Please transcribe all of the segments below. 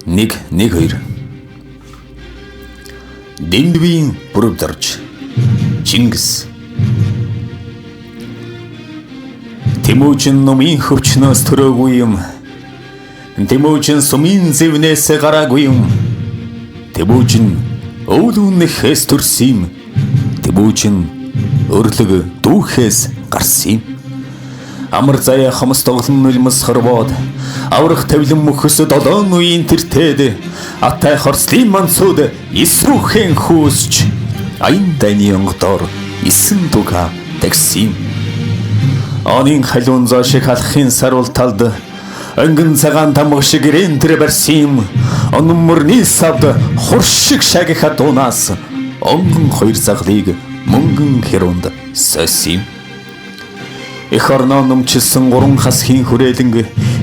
1 Дэндвийн бүрөвдөрж Чингис Тэмүүжин номын хөвчнөөс төрөөгүй юм. Тэмүүжин сумын зэвнээс гараагүй юм. Тэмүүжин өвлүүнэхээс төрсөн юм. Тэмүүжин өрлөг дүүхээс гарсан юм. Амар заяа хамс тоглон нулимс хорвоод аврах тавлан мөхөс 7 үеийн тэртээд атай хорслын мансууд эсрүүхэн хөөсч аян дайны онгодоор 9 дуга тагсан. Онын халуун зоо шиг халахын саруул талд өнгөн цагаан тамга шиг рентэр барьсан. Онон мөрний савд хуршиг шагихад унаас онгон хоёр заглыг мөнгөн хэрунд сойсон. Эх орноо нөмчсөн 3 хасхийн хүрээлэнг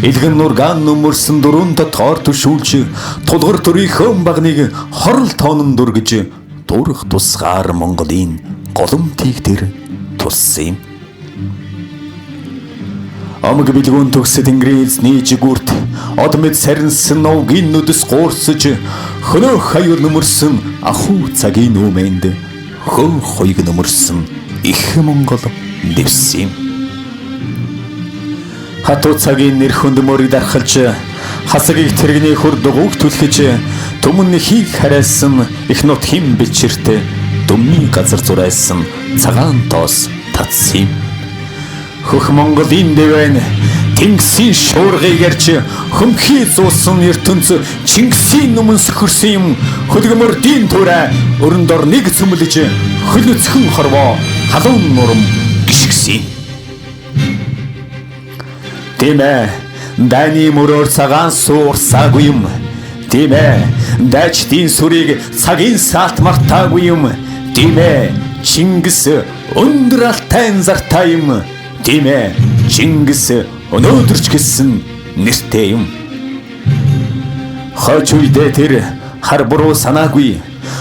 илгэн нургаан нөмөрсөн 4 дотоор төшүүлж тулгар төрийнхөө багныг хорл тоонон дүргэж дурах тусгаар Монголын голомтыг тэр тулсан юм. Амг билгүүн төгсөд Ингриз жигүүрт одмэд сарнсан новгийн нүдэс гоорсож хөнөөх хаяр нөмөрсөн ахуу цагийн нүүмэнд хөө хойг нөмөрсөн их Монгол дэвсэн. Хатуу цагийн нэр хөндмөрийг дархалж хасагийг тэрэгний хөр дугуйг түлхэж түмэн хийг хараасан их нут хим бичэртэ дүмний газар зурайсан цагаан тоос татсан. Хөх Монголын дэвэн Тэнгисийн шуургыг ярьж хөмхий зуусан ертөнц Чингисийн өмнө сөхөрсөн юм. Хөлгөмөрдийн түрэ өрөндор нэг цөмлөж хөлөцхөн хорвоо халуун нурам гიშгсэн. Тэмээ дайны мөрөөр цагаан суурсаагүй юм. Тэмээ дайчдын сүрийг цагийн саалт мартаагүй юм. Тэмээ Чингис өндөр алтай зартай юм. Тэмээ Чингис өнөөдөрч гэсэн нэртэй юм. Хойч үедээ тэр хар буруу санаагүй.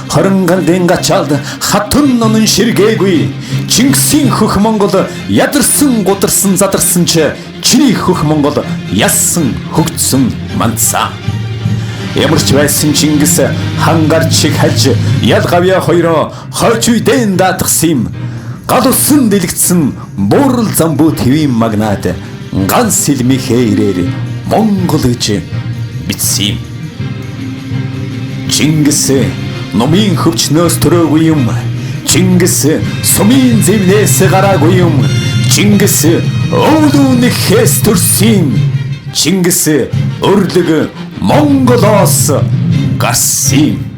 20 гандын гачаалд хатан нонон ширгээгүй. Чингисийн хөх Монгол ядарсан гударсан задарсан ч чиний хөх Монгол яссан хөгжсөн мандсаа. Ямар ч байсан Чингис хангаар чиг хальж ял гавья хоёроо хойч үедээ даатгсан юм. Гал усан дэлгэцсэн буурал замбуу твийн магнат ганц сэлмийнхээ ирээр Монгол гэж бичсэн. Чингис номын хөвчнөөс төрөөгүй юм. Чингис сумын зэвнээс гараагүй юм. Чингис өвлүүнэхээс төрсөн. Чингис өрлөг Монголоос гарсан.